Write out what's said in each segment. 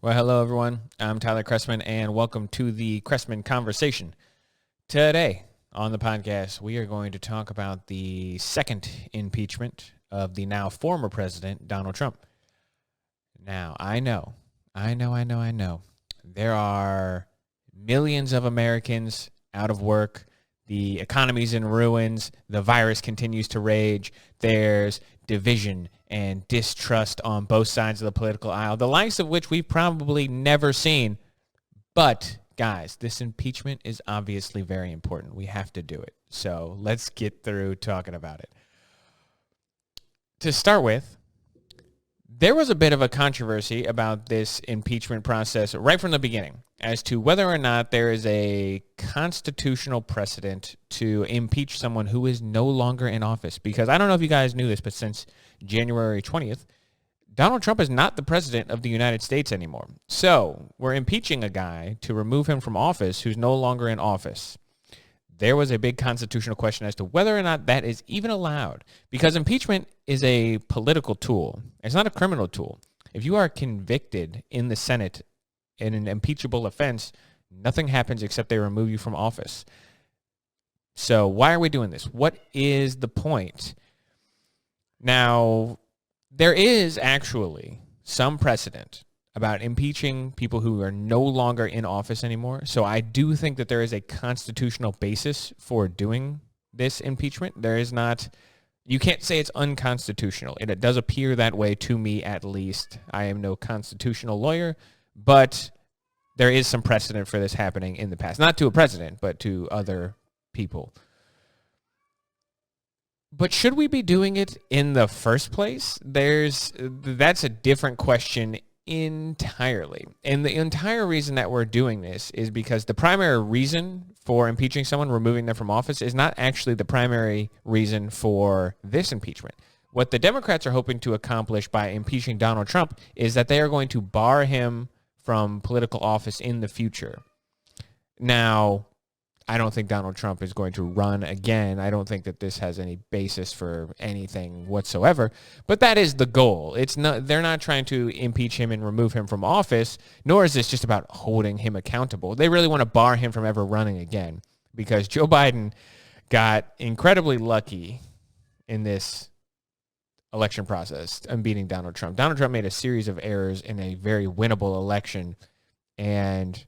Well, hello, everyone. I'm Tyler Chrestman, and welcome to the Chrestman Conversation. Today on the podcast, we are going to talk about the second impeachment of the now former president, Donald Trump. Now, I know. There are millions of Americans out of work. The economy's in ruins. The virus continues to rage. There's division and distrust on both sides of the political aisle, the likes of which we've probably never seen. But, guys, this impeachment is obviously very important. We have to do it. So let's get through talking about it. To start with, there was a bit of a controversy about this impeachment process right from the beginning as to whether or not there is a constitutional precedent to impeach someone who is no longer in office. Because I don't know if you guys knew this, but since January 20th, Donald Trump is not the president of the United States anymore. So we're impeaching a guy to remove him from office who's no longer in office. There was a big constitutional question as to whether or not that is even allowed, because impeachment is a political tool. It's not a criminal tool. If you are convicted in the Senate in an impeachable offense, nothing happens except they remove you from office. So why are we doing this? What is the point? Now, there is actually some precedent about impeaching people who are no longer in office anymore. So I do think that there is a constitutional basis for doing this impeachment. There is not, you can't say it's unconstitutional. It does appear that way to me, at least. I am no constitutional lawyer, but there is some precedent for this happening in the past. Not to a president, but to other people. But should we be doing it in the first place? That's a different question entirely. And the entire reason that we're doing this is because the primary reason for impeaching someone, removing them from office, is not actually the primary reason for this impeachment. What the Democrats are hoping to accomplish by impeaching Donald Trump is that they are going to bar him from political office in the future. Now, I don't think Donald Trump is going to run again. I don't think that this has any basis for anything whatsoever. But that is the goal. They're not trying to impeach him and remove him from office, nor is this just about holding him accountable. They really want to bar him from ever running again, because Joe Biden got incredibly lucky in this election process and beating Donald Trump. Donald Trump made a series of errors in a very winnable election, and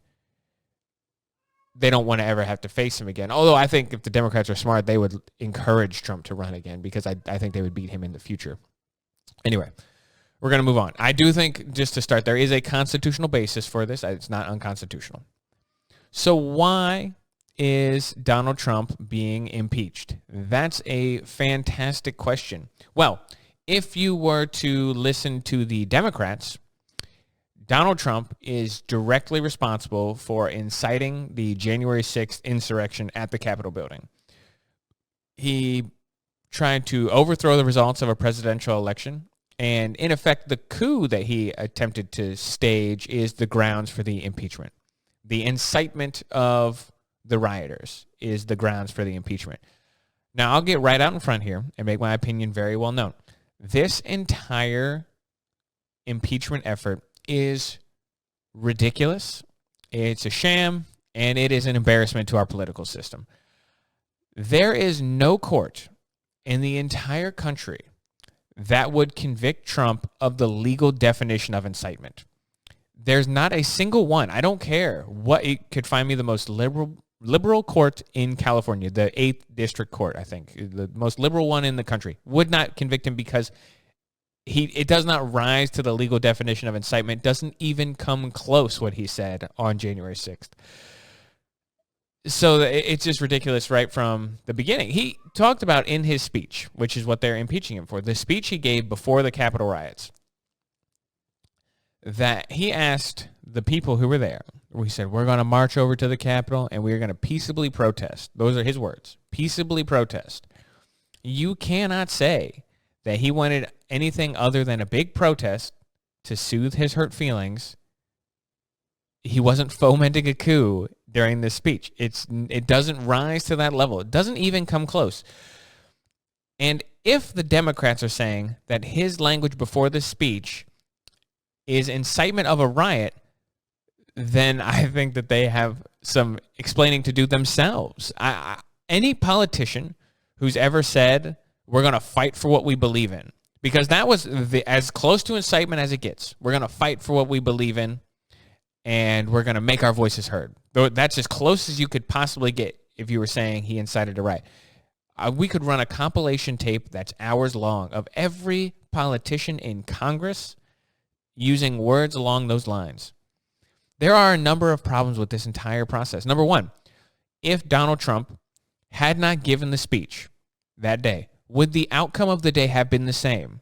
they don't want to ever have to face him again. Although I think if the Democrats are smart, they would encourage Trump to run again, because I think they would beat him in the future. Anyway, we're going to move on. I do think, just to start, there is a constitutional basis for this. It's not unconstitutional. So why is Donald Trump being impeached? That's a fantastic question. Well, if you were to listen to the Democrats, Donald Trump is directly responsible for inciting the January 6th insurrection at the Capitol building. He tried to overthrow the results of a presidential election, and in effect, the coup that he attempted to stage is the grounds for the impeachment. The incitement of the rioters is the grounds for the impeachment. Now, I'll get right out in front here and make my opinion very well known. This entire impeachment effort is ridiculous, it's a sham, and it is an embarrassment to our political system. There is no court in the entire country that would convict Trump of the legal definition of incitement. There's not a single one. I don't care what, it could find me the most liberal court in California, the 8th District Court, I think, the most liberal one in the country, would not convict him, because it does not rise to the legal definition of incitement. Doesn't even come close what he said on January 6th. So it's just ridiculous right from the beginning. He talked about in his speech, which is what they're impeaching him for, the speech he gave before the Capitol riots, that he asked the people who were there, he said, we're going to march over to the Capitol and we're going to peaceably protest. Those are his words, peaceably protest. You cannot say that he wanted anything other than a big protest to soothe his hurt feelings. He wasn't fomenting a coup during this speech. It doesn't rise to that level. It doesn't even come close. And if the Democrats are saying that his language before this speech is incitement of a riot, then I think that they have some explaining to do themselves. Any politician who's ever said, we're going to fight for what we believe in, because that was as close to incitement as it gets. We're going to fight for what we believe in, and we're going to make our voices heard. That's as close as you could possibly get if you were saying he incited a riot. We could run a compilation tape that's hours long of every politician in Congress using words along those lines. There are a number of problems with this entire process. Number one, if Donald Trump had not given the speech that day, would the outcome of the day have been the same?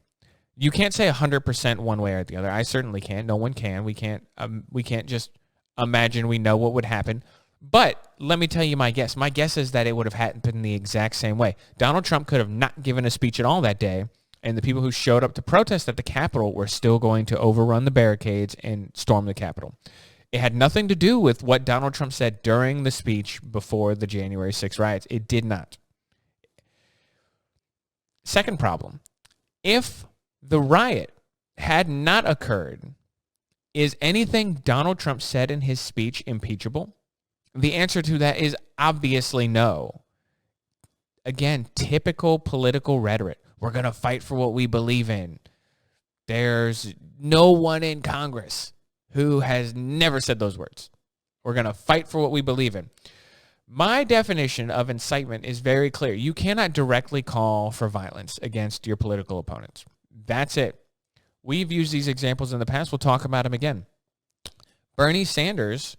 You can't say 100% one way or the other. I certainly can't. No one can. We can't just imagine we know what would happen. But let me tell you my guess. My guess is that it would have happened the exact same way. Donald Trump could have not given a speech at all that day, and the people who showed up to protest at the Capitol were still going to overrun the barricades and storm the Capitol. It had nothing to do with what Donald Trump said during the speech before the January 6th riots. It did not. Second problem, if the riot had not occurred, is anything Donald Trump said in his speech impeachable? The answer to that is obviously no. Again, typical political rhetoric. We're going to fight for what we believe in. There's no one in Congress who has never said those words. We're going to fight for what we believe in. My definition of incitement is very clear. You cannot directly call for violence against your political opponents. That's it. We've used these examples in the past. We'll talk about them again. Bernie Sanders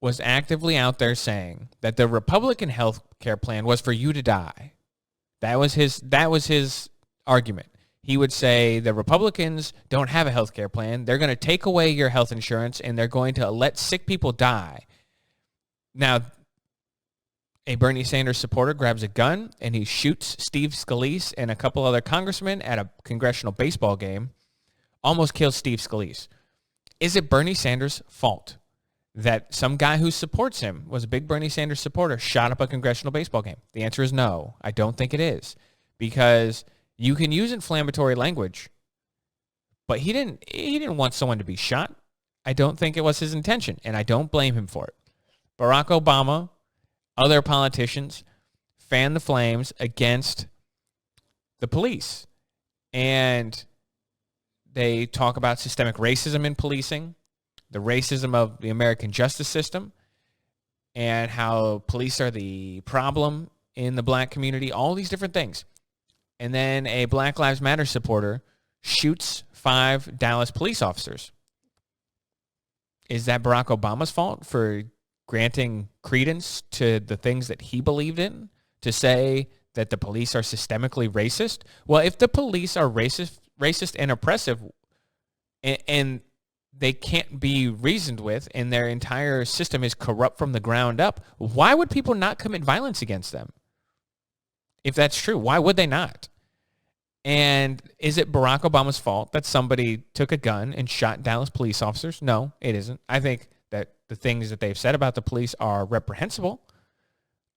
was actively out there saying that the Republican health care plan was for you to die. That was his argument. He would say the Republicans don't have a health care plan. They're going to take away your health insurance, and they're going to let sick people die. Now, a Bernie Sanders supporter grabs a gun, and he shoots Steve Scalise and a couple other congressmen at a congressional baseball game, almost kills Steve Scalise. Is it Bernie Sanders' fault that some guy who supports him, was a big Bernie Sanders supporter, shot up a congressional baseball game? The answer is no. I don't think it is, because you can use inflammatory language, but he didn't want someone to be shot. I don't think it was his intention, and I don't blame him for it. Barack Obama, other politicians fan the flames against the police, and they talk about systemic racism in policing, the racism of the American justice system, and how police are the problem in the black community, all these different things. And then a Black Lives Matter supporter shoots 5 Dallas police officers. Is that Barack Obama's fault for granting credence to the things that he believed in, to say that the police are systemically racist? Well, if the police are racist and oppressive, and they can't be reasoned with, and their entire system is corrupt from the ground up, why would people not commit violence against them? If that's true, why would they not? And is it Barack Obama's fault that somebody took a gun and shot Dallas police officers? No, it isn't. I think that the things that they've said about the police are reprehensible,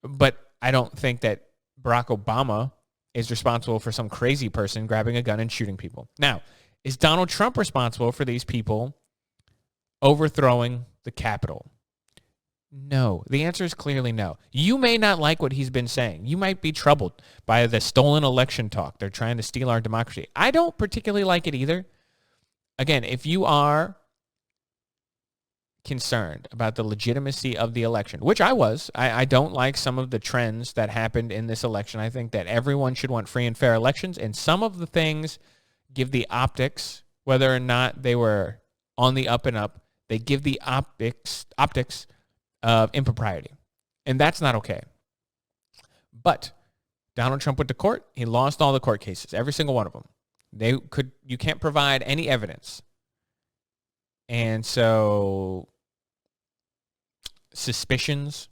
but I don't think that Barack Obama is responsible for some crazy person grabbing a gun and shooting people. Now, is Donald Trump responsible for these people overthrowing the Capitol? No. The answer is clearly no. You may not like what he's been saying. You might be troubled by the stolen election talk. They're trying to steal our democracy. I don't particularly like it either. Again, if you are concerned about the legitimacy of the election, which I was, I don't like some of the trends that happened in this election. I think that everyone should want free and fair elections, and some of the things give the optics, whether or not they were on the up and up, they give the optics of impropriety. And that's not okay. But Donald Trump went to court. He lost all the court cases, every single one of them. You can't provide any evidence. And so suspicions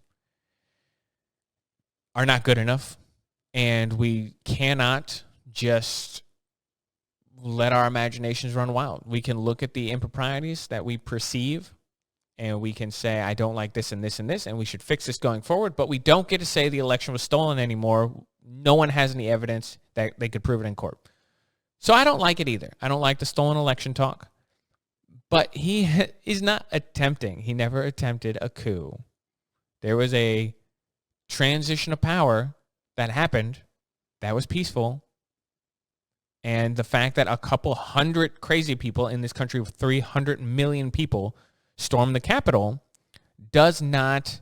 are not good enough. And we cannot just let our imaginations run wild. We can look at the improprieties that we perceive, and we can say, I don't like this and this and this, and we should fix this going forward. But we don't get to say the election was stolen anymore. No one has any evidence that they could prove it in court. So I don't like it either. I don't like the stolen election talk. But he is not attempting. He never attempted a coup. There was a transition of power that happened that was peaceful. And the fact that a couple hundred crazy people in this country of 300 million people stormed the Capitol does not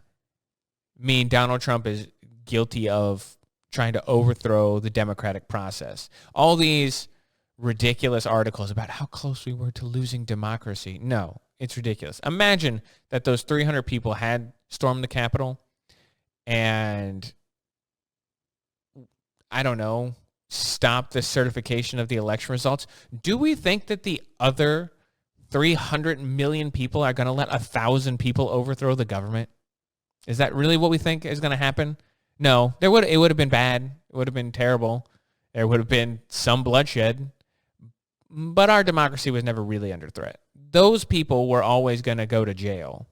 mean Donald Trump is guilty of trying to overthrow the democratic process. All these ridiculous articles about how close we were to losing democracy. No, it's ridiculous. Imagine that those 300 people had stormed the Capitol and, I don't know, stop the certification of the election results. Do we think that the other 300 million people are going to let 1,000 people overthrow the government? Is that really what we think is going to happen? No, it would have been bad. It would have been terrible. There would have been some bloodshed. But our democracy was never really under threat. Those people were always going to go to jail.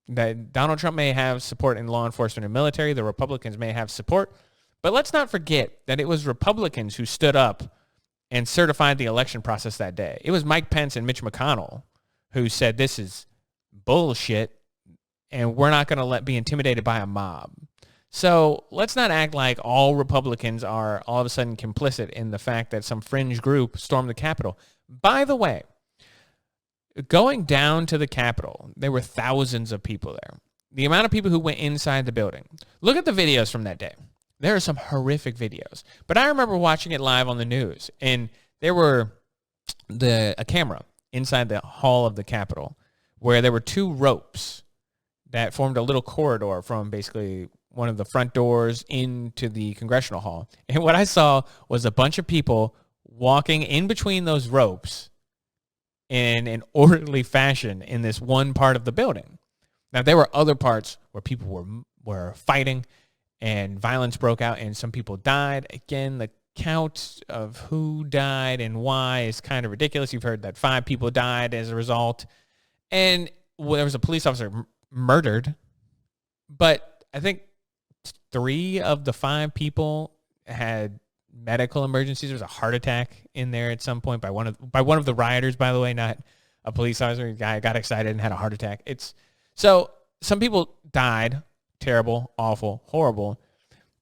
That Donald Trump may have support in law enforcement and military. The Republicans may have support. But let's not forget that it was Republicans who stood up and certified the election process that day. It was Mike Pence and Mitch McConnell who said this is bullshit and we're not going to be intimidated by a mob. So let's not act like all Republicans are all of a sudden complicit in the fact that some fringe group stormed the Capitol. By the way, going down to the Capitol, there were thousands of people there. The amount of people who went inside the building. Look at the videos from that day. There are some horrific videos. But I remember watching it live on the news, and there were a camera inside the hall of the Capitol where there were two ropes that formed a little corridor from basically one of the front doors into the congressional hall. And what I saw was a bunch of people walking in between those ropes in an orderly fashion in this one part of the building. Now, there were other parts where people were fighting and violence broke out and some people died. Again, the count of who died and why is kind of ridiculous. You've heard that 5 people died as a result. And there was a police officer murdered. But I think 3 of the 5 people had medical emergencies. There was a heart attack in there at some point by one of the rioters, by the way, not a police officer. A guy got excited and had a heart attack. So some people died. Terrible, awful, horrible.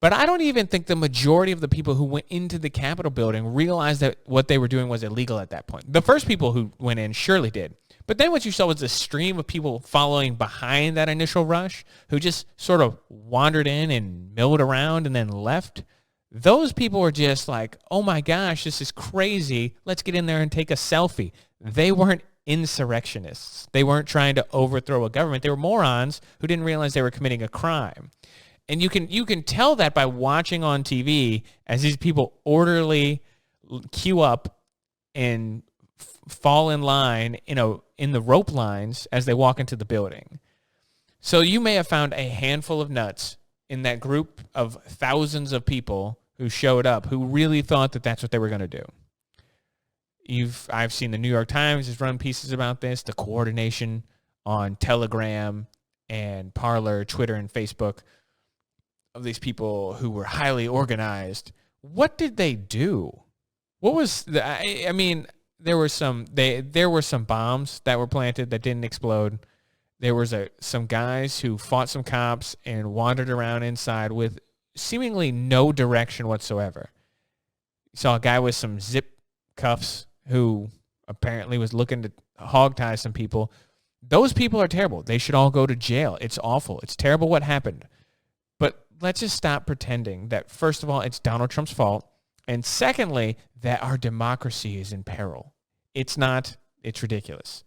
But I don't even think the majority of the people who went into the Capitol building realized that what they were doing was illegal at that point. The first people who went in surely did. But then what you saw was a stream of people following behind that initial rush who just sort of wandered in and milled around and then left. Those people were just like, oh my gosh, this is crazy. Let's get in there and take a selfie. They weren't insurrectionists. They weren't trying to overthrow a government. They were morons who didn't realize they were committing a crime. And you can tell that by watching on TV as these people orderly queue up and fall in line, in the rope lines as they walk into the building. So you may have found a handful of nuts in that group of thousands of people who showed up who really thought that that's what they were going to do. I've seen the New York Times has run pieces about this, the coordination on Telegram and Parler, Twitter, and Facebook of these people who were highly organized. What did they do? What was there were some bombs that were planted that didn't explode. There was some guys who fought some cops and wandered around inside with seemingly no direction whatsoever. You saw a guy with some zip cuffs who apparently was looking to hogtie some people. Those people are terrible. They should all go to jail. It's awful. It's terrible what happened. But let's just stop pretending that, first of all, it's Donald Trump's fault. And secondly, that our democracy is in peril. It's not. It's ridiculous.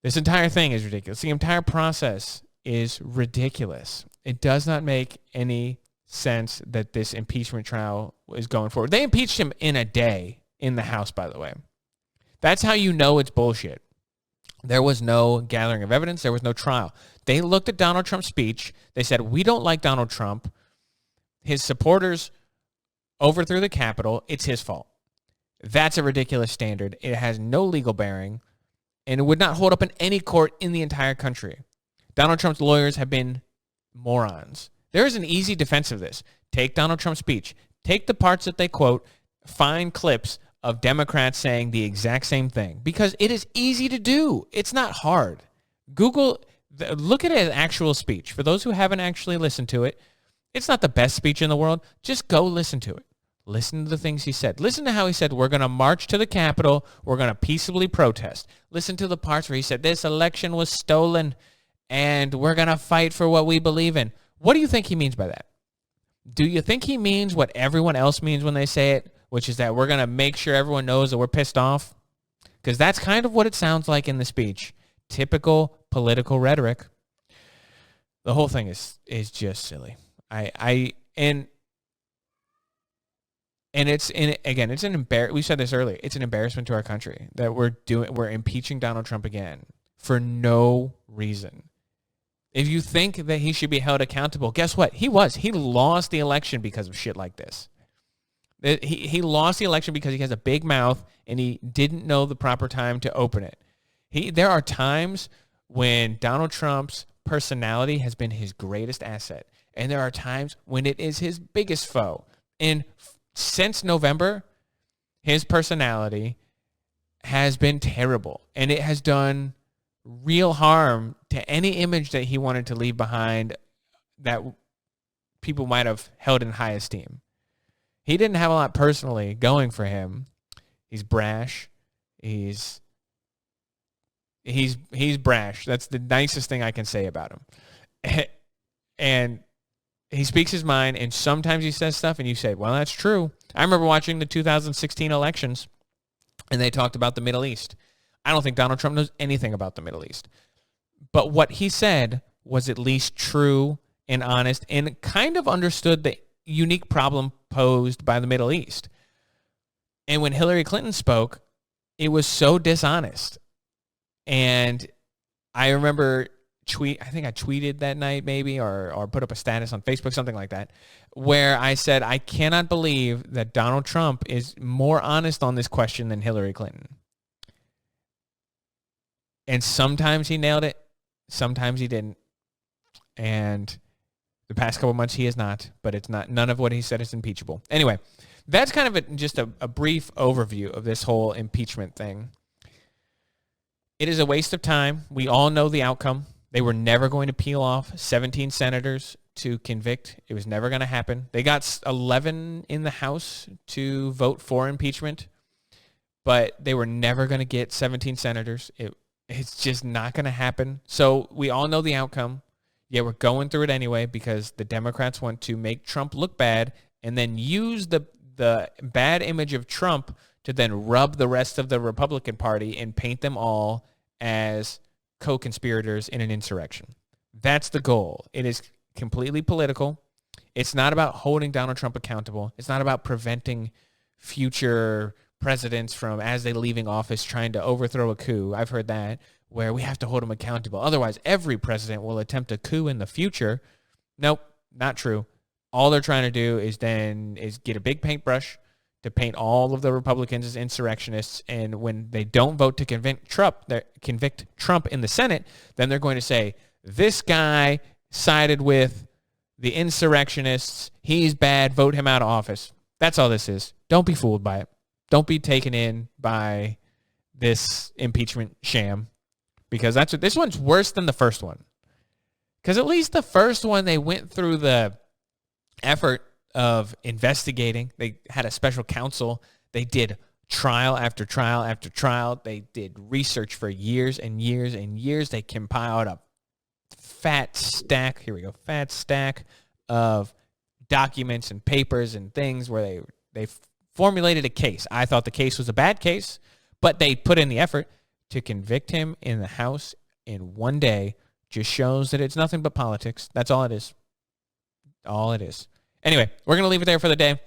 This entire thing is ridiculous. The entire process is ridiculous. It does not make any sense that this impeachment trial is going forward. They impeached him in a day in the House, by the way. That's how you know it's bullshit. There was no gathering of evidence. There was no trial. They looked at Donald Trump's speech. They said, we don't like Donald Trump. His supporters overthrew the Capitol. It's his fault. That's a ridiculous standard. It has no legal bearing, and it would not hold up in any court in the entire country. Donald Trump's lawyers have been morons. There is an easy defense of this. Take Donald Trump's speech. Take the parts that they quote, find clips of Democrats saying the exact same thing because it is easy to do. It's not hard. Look at his actual speech. For those who haven't actually listened to it, it's not the best speech in the world. Just go listen to it. Listen to the things he said. Listen to how he said, we're going to march to the Capitol. We're going to peaceably protest. Listen to the parts where he said, this election was stolen and we're going to fight for what we believe in. What do you think he means by that? Do you think he means what everyone else means when they say it, which is that we're going to make sure everyone knows that we're pissed off? Because that's kind of what it sounds like in the speech. Typical political rhetoric. The whole thing is just silly. And it's it's an we said this earlier. It's an embarrassment to our country that we're impeaching Donald Trump again for no reason. If you think that he should be held accountable, guess what? He lost the election because of shit like this. He lost the election because he has a big mouth and he didn't know the proper time to open it. There are times when Donald Trump's personality has been his greatest asset. And there are times when it is his biggest foe. And since November, his personality has been terrible. And it has done real harm to any image that he wanted to leave behind that people might have held in high esteem. He didn't have a lot personally going for him. He's brash. He's brash. That's the nicest thing I can say about him. And he speaks his mind, and sometimes he says stuff, and you say, well, that's true. I remember watching the 2016 elections, and they talked about the Middle East. I don't think Donald Trump knows anything about the Middle East. But what he said was at least true and honest and kind of understood the unique problem posed by the Middle East. And when Hillary Clinton spoke, it was so dishonest. And I remember I think I tweeted that night maybe or put up a status on Facebook, something like that, where I said, I cannot believe that Donald Trump is more honest on this question than Hillary Clinton. And sometimes he nailed it. Sometimes he didn't. And the past couple months he has not, but none of what he said is impeachable. Anyway, that's kind of just a brief overview of this whole impeachment thing. It is a waste of time. We all know the outcome. They were never going to peel off 17 senators to convict. It was never going to happen. They got 11 in the House to vote for impeachment, but they were never going to get 17 senators. It's just not going to happen. So we all know the outcome. Yeah, we're going through it anyway because the Democrats want to make Trump look bad and then use the bad image of Trump to then rub the rest of the Republican Party and paint them all as co-conspirators in an insurrection. That's the goal. It is completely political. It's not about holding Donald Trump accountable. It's not about preventing future presidents from, as they're leaving office, trying to overthrow a coup. I've heard that, where we have to hold them accountable. Otherwise, every president will attempt a coup in the future. Nope, not true. All they're trying to do is get a big paintbrush to paint all of the Republicans as insurrectionists, and when they don't vote to convict Trump in the Senate, then they're going to say, this guy sided with the insurrectionists, he's bad, vote him out of office. That's all this is. Don't be fooled by it. Don't be taken in by this impeachment sham, because this one's worse than the first one. Because at least the first one, they went through the effort of investigating. They had a special counsel. They did trial after trial after trial. They did research for years and years and years. They compiled a fat stack of documents and papers and things where they formulated a case. I thought the case was a bad case, but they put in the effort to convict him in the House in one day. Just shows that it's nothing but politics. That's all it is. All it is. Anyway, we're going to leave it there for the day.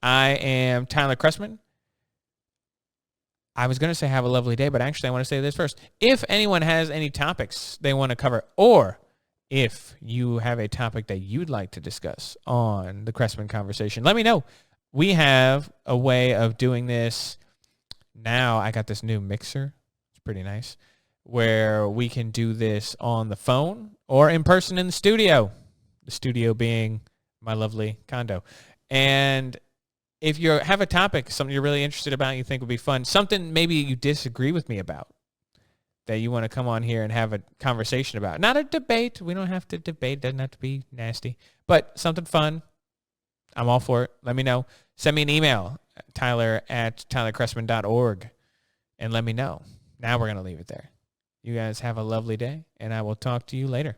I am Tyler Chrestman. I was going to say have a lovely day, but actually I want to say this first. If anyone has any topics they want to cover, or if you have a topic that you'd like to discuss on the Chrestman Conversation, let me know. We have a way of doing this now. I got this new mixer. It's pretty nice, where we can do this on the phone or in person in the studio. The studio being my lovely condo. And if you have a topic, something you're really interested about, you think would be fun, something maybe you disagree with me about that you want to come on here and have a conversation about. Not a debate. We don't have to debate. Doesn't have to be nasty. But something fun. I'm all for it. Let me know. Send me an email, tyler@tylerchrestman.org, and let me know. Now we're going to leave it there. You guys have a lovely day, and I will talk to you later.